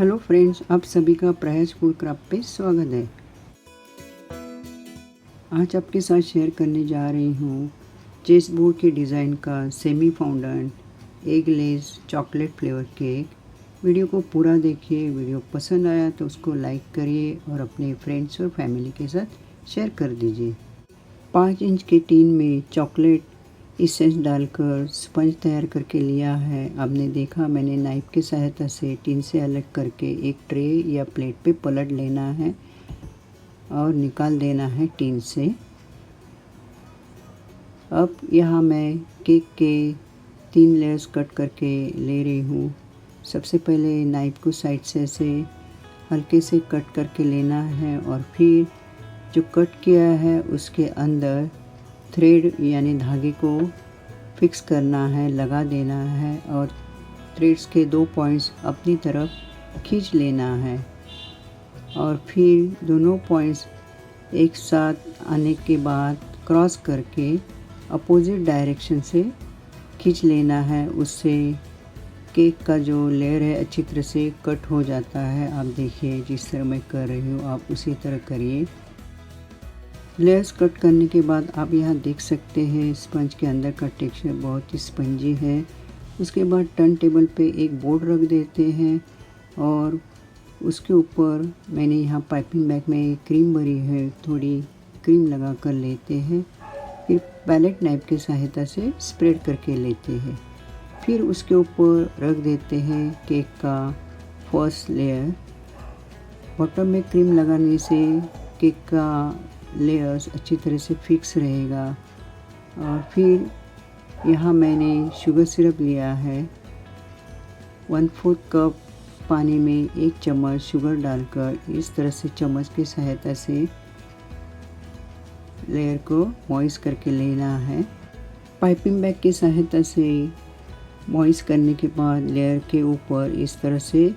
Hello friends, आप सभी का प्रयास फूड क्राफ्ट पे स्वागत है। आज आपके साथ शेयर करने जा रही हूँ चेस बोर्ड के डिज़ाइन का semi fondant egg less chocolate flavour cake. Video को पूरा देखिए। वीडियो पसंद आया तो उसको लाइक करिए और अपने फ्रेंड्स और फैमिली के साथ शेयर कर दीजिए। 5 इंच के टीन में चॉकलेट इसेंस डालकर स्पंज तैयार करके लिया है। आपने देखा मैंने नाइफ की सहायता से टीन से अलग करके एक ट्रे या प्लेट पे पलट लेना है और निकाल देना है टीन से। अब यहाँ मैं केक के 3 लेयर्स कट करके ले रही हूँ। सबसे पहले नाइफ को साइड से ऐसे हल्के से कट करके लेना है और फिर जो कट किया है उसके अंदर थ्रेड यानी धागे को फिक्स करना है, लगा देना है और थ्रेड्स के 2 पॉइंट्स अपनी तरफ खींच लेना है और फिर दोनों पॉइंट्स एक साथ आने के बाद क्रॉस करके अपोजिट डायरेक्शन से खींच लेना है। उससे केक का जो लेयर है अच्छी तरह से कट हो जाता है। आप देखिए जिस तरह मैं कर रही हूँ आप उसी तरह करिए। लेयर्स कट करने के बाद आप यहाँ देख सकते हैं स्पंज के अंदर का टेक्सचर बहुत ही स्पंजी है। उसके बाद टर्न टेबल पे एक बोर्ड रख देते हैं और उसके ऊपर मैंने यहाँ पाइपिंग बैग में क्रीम भरी है, थोड़ी क्रीम लगा कर लेते हैं। फिर पैलेट नाइफ की सहायता से स्प्रेड करके लेते हैं। फिर उसके ऊपर रख देते हैं केक का फर्स्ट लेयर। बॉटम में क्रीम लगाने से केक का लेयर्स अच्छी तरह से फिक्स रहेगा। और फिर यहाँ मैंने शुगर सिरप लिया है। 1/4 कप पानी में 1 चम्मच शुगर डालकर इस तरह से चम्मच की सहायता से लेयर को मॉइस्ट करके लेना है। पाइपिंग बैग की सहायता से मॉइस्ट करने के बाद लेयर के ऊपर इस तरह से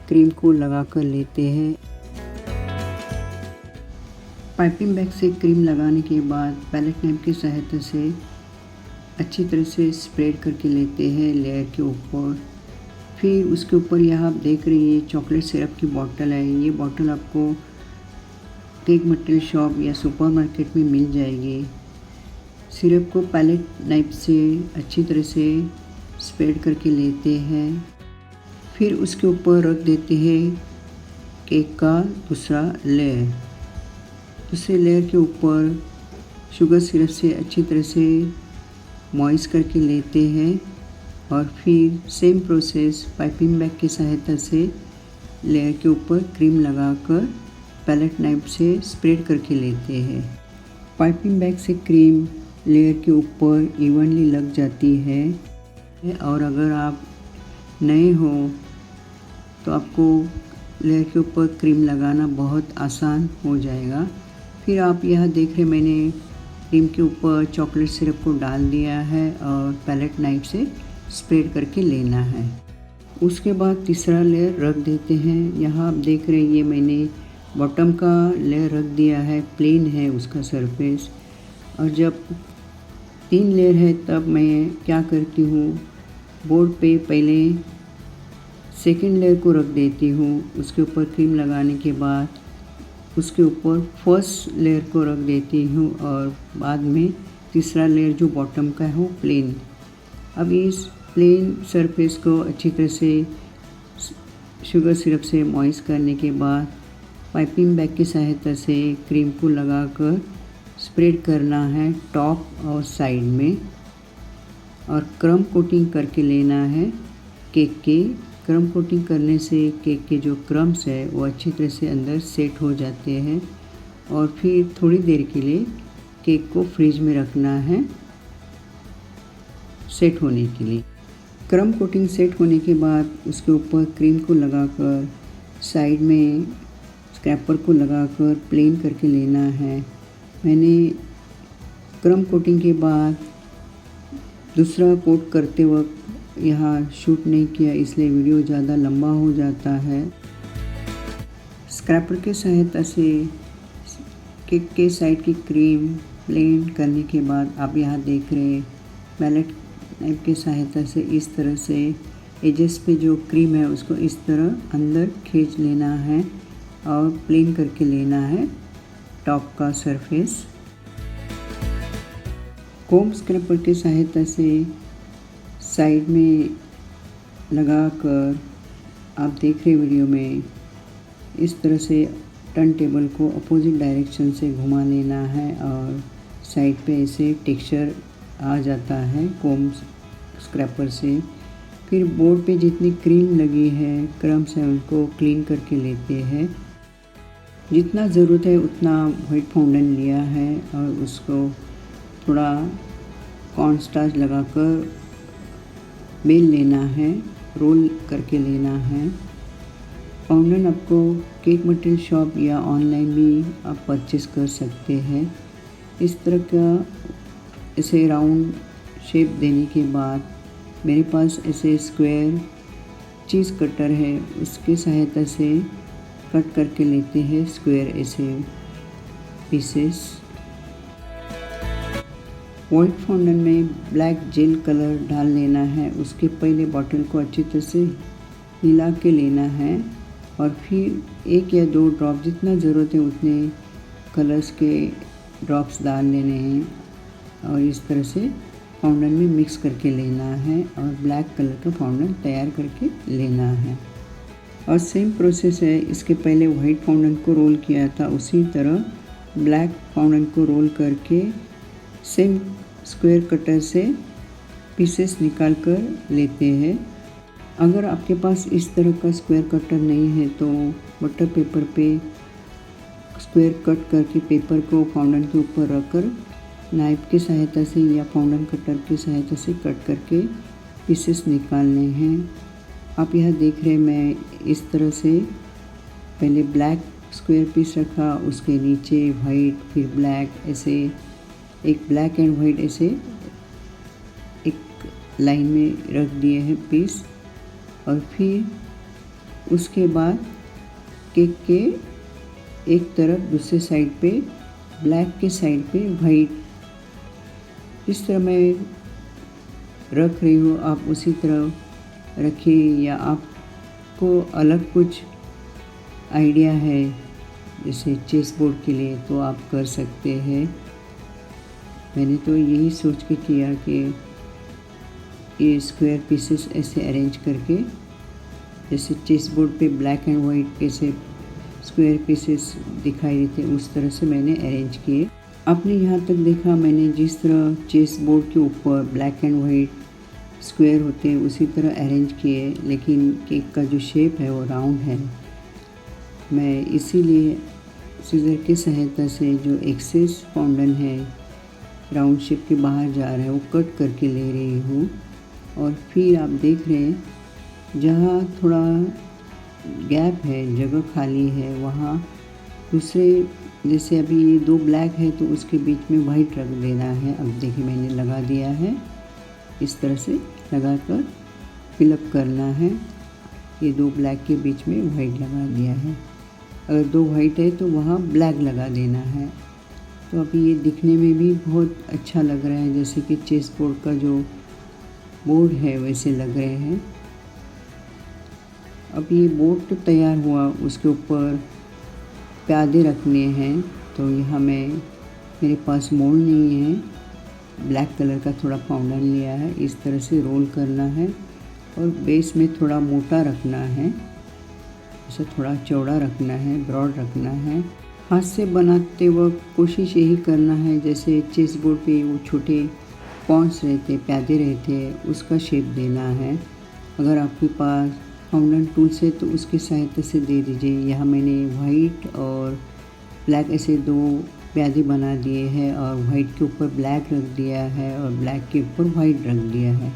क्रीम को लगा कर लेते हैं। पाइपिंग बैग से क्रीम लगाने के बाद पैलेट नाइफ की सहायता से अच्छी तरह से स्प्रेड करके लेते हैं लेयर के ऊपर। फिर उसके ऊपर यह आप देख रही हैं चॉकलेट सिरप की बॉटल है। ये बॉटल आपको केक मटेरियल शॉप या सुपरमार्केट में मिल जाएगी। सिरप को पैलेट नाइफ से अच्छी तरह से स्प्रेड करके लेते हैं। फिर उसके ऊपर रख देते हैं केक का दूसरा लेयर। दूसरे लेयर के ऊपर शुगर सिरप से अच्छी तरह से मॉइस्ट करके लेते हैं और फिर सेम प्रोसेस पाइपिंग बैग की सहायता से लेयर के ऊपर क्रीम लगाकर पैलेट नाइफ से स्प्रेड करके लेते हैं। पाइपिंग बैग से क्रीम लेयर के ऊपर इवनली लग जाती है और अगर आप नए हो तो आपको लेयर के ऊपर क्रीम लगाना बहुत आसान हो जाएगा। फिर आप यह देख रहे मैंने क्रीम के ऊपर चॉकलेट सिरप को डाल दिया है और पैलेट नाइफ से स्प्रेड करके लेना है। उसके बाद तीसरा लेयर रख देते हैं। यहाँ आप देख रहे हैं ये मैंने बॉटम का लेयर रख दिया है, प्लेन है उसका सरफेस। और जब 3 लेयर है तब मैं क्या करती हूँ, बोर्ड पे पहले सेकंड लेयर को रख देती हूँ। उसके ऊपर क्रीम लगाने के बाद उसके ऊपर फर्स्ट लेयर को रख देती हूँ और बाद में तीसरा लेयर जो बॉटम का है वो प्लेन। अब इस प्लेन सरफेस को अच्छी तरह से शुगर सिरप से मॉइस्ट करने के बाद पाइपिंग बैग की सहायता से क्रीम को लगाकर स्प्रेड करना है टॉप और साइड में और क्रम कोटिंग करके लेना है केक की। क्रम कोटिंग करने से केक के जो क्रम्स है वो अच्छी तरह से अंदर सेट हो जाते हैं और फिर थोड़ी देर के लिए केक को फ्रिज में रखना है सेट होने के लिए। क्रम कोटिंग सेट होने के बाद उसके ऊपर क्रीम को लगाकर साइड में स्क्रैपर को लगाकर प्लेन करके लेना है। मैंने क्रम कोटिंग के बाद दूसरा कोट करते वक्त यहाँ शूट नहीं किया, इसलिए वीडियो ज़्यादा लंबा हो जाता है। स्क्रैपर के सहायता से केक के साइड की क्रीम प्लेन करने के बाद आप यहाँ देख रहे हैं पैलेट नाइफ की सहायता से इस तरह से एजेस पे जो क्रीम है उसको इस तरह अंदर खींच लेना है और प्लेन करके लेना है टॉप का सरफेस। कोम स्क्रैपर की सहायता से साइड में लगाकर आप देख रहे वीडियो में इस तरह से टर्न टेबल को अपोजिट डायरेक्शन से घुमा लेना है और साइड पे ऐसे टेक्सचर आ जाता है कोम स्क्रैपर से। फिर बोर्ड पे जितनी क्रीम लगी है क्रम्स है उनको क्लीन करके लेते हैं। जितना ज़रूरत है उतना वाइट फाउंडेन लिया है और उसको थोड़ा कॉर्नस्टार्च लगाकर बेल लेना है, रोल करके लेना है। फाउंडेन आपको केक मटेरियल शॉप या ऑनलाइन भी आप परचेस कर सकते हैं। इस तरह का ऐसे राउंड शेप देने के बाद मेरे पास ऐसे स्क्वायर चीज़ कटर है, उसकी सहायता से कट करके लेते हैं स्क्वायर ऐसे पीसेस। वाइट फाउंडेन में ब्लैक जेल कलर डाल लेना है। उसके पहले बॉटल को अच्छी तरह से हिला के लेना है और फिर 1 या 2 ड्रॉप जितना ज़रूरत है उतने कलर्स के ड्रॉप्स डाल लेने हैं और इस तरह से फाउंडेन में मिक्स करके लेना है और ब्लैक कलर का फाउंडेन तैयार करके लेना है। और सेम प्रोसेस है, इसके पहले वाइट फाउंडेन को रोल किया था उसी तरह ब्लैक फाउंडेन को रोल करके सेम स्क्वायर कटर से पीसेस निकाल कर लेते हैं। अगर आपके पास इस तरह का स्क्वायर कटर नहीं है तो बटर पेपर पे स्क्वायर कट करके पेपर को फाउंडेन के ऊपर रखकर नाइफ की सहायता से या फाउंडेन कटर की सहायता से कट करके पीसेस निकालने हैं। आप यह देख रहे हैं, मैं इस तरह से पहले ब्लैक स्क्वायर पीस रखा, उसके नीचे वाइट, फिर ब्लैक, ऐसे एक ब्लैक एंड वाइट ऐसे एक लाइन में रख दिए हैं पीस। और फिर उसके बाद केक के एक तरफ दूसरे साइड पे ब्लैक के साइड पे वाइट, जिस तरह मैं रख रही हूँ आप उसी तरह रखिए। या आपको अलग कुछ आइडिया है जैसे चेस बोर्ड के लिए तो आप कर सकते हैं। मैंने तो यही सोच के किया कि ये स्क्वायर पीसेस ऐसे अरेंज करके जैसे चेस बोर्ड पे ब्लैक एंड वाइट कैसे स्क्वायर पीसेस दिखाई देते उस तरह से मैंने अरेंज किए। आपने यहाँ तक देखा मैंने जिस तरह चेस बोर्ड के ऊपर ब्लैक एंड वाइट स्क्वायर होते हैं उसी तरह अरेंज किए, लेकिन केक का जो शेप है वो राउंड है। मैं इसीलिए सीजर की सहायता से जो एक्सेस फाउंडेन है राउंड शेप के बाहर जा रहा है वो कट करके ले रही हूँ। और फिर आप देख रहे हैं जहाँ थोड़ा गैप है, जगह खाली है, वहाँ दूसरे जैसे अभी ये 2 ब्लैक है तो उसके बीच में वाइट रख देना है। अब देखिए मैंने लगा दिया है, इस तरह से लगाकर फिलअप करना है। ये 2 ब्लैक के बीच में वाइट लगा दिया है। अगर 2 वाइट है तो वहाँ ब्लैक लगा देना है। तो अभी ये दिखने में भी बहुत अच्छा लग रहा है, जैसे कि चेस बोर्ड का जो बोर्ड है वैसे लग रहे हैं। अब ये बोर्ड तो तैयार हुआ, उसके ऊपर प्यादे रखने हैं। तो यहाँ मेरे पास मोल्ड नहीं है, ब्लैक कलर का थोड़ा पाउडर लिया है। इस तरह से रोल करना है और बेस में थोड़ा मोटा रखना है, इसे थोड़ा चौड़ा रखना है, ब्रॉड रखना है। हाथ से बनाते वक्त कोशिश यही करना है जैसे चेस बोर्ड पे वो छोटे पॉन्ड्स रहते, प्यादे रहते, उसका शेप देना है। अगर आपके पास फाउंडेन टूल्स है तो उसकी सहायता से दे दीजिए। यहाँ मैंने वाइट और ब्लैक ऐसे 2 प्यादे बना दिए हैं और वाइट के ऊपर ब्लैक रख दिया है और ब्लैक के ऊपर वाइट रख दिया है।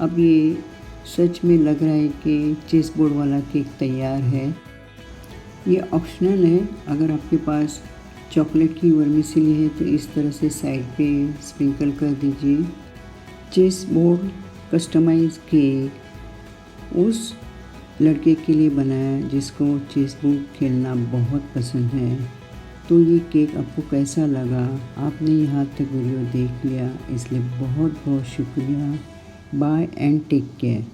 अब ये सच में लग रहा है कि चेस बोर्ड वाला केक तैयार है। ये ऑप्शनल है, अगर आपके पास चॉकलेट की वर्मिसेली है तो इस तरह से साइड पे स्प्रिंकल कर दीजिए। चेस बोर्ड कस्टमाइज केक उस लड़के के लिए बनाया जिसको चेस बोर्ड खेलना बहुत पसंद है। तो ये केक आपको कैसा लगा? आपने यहाँ तक वीडियो देख लिया, इसलिए बहुत बहुत शुक्रिया। Bye and take care.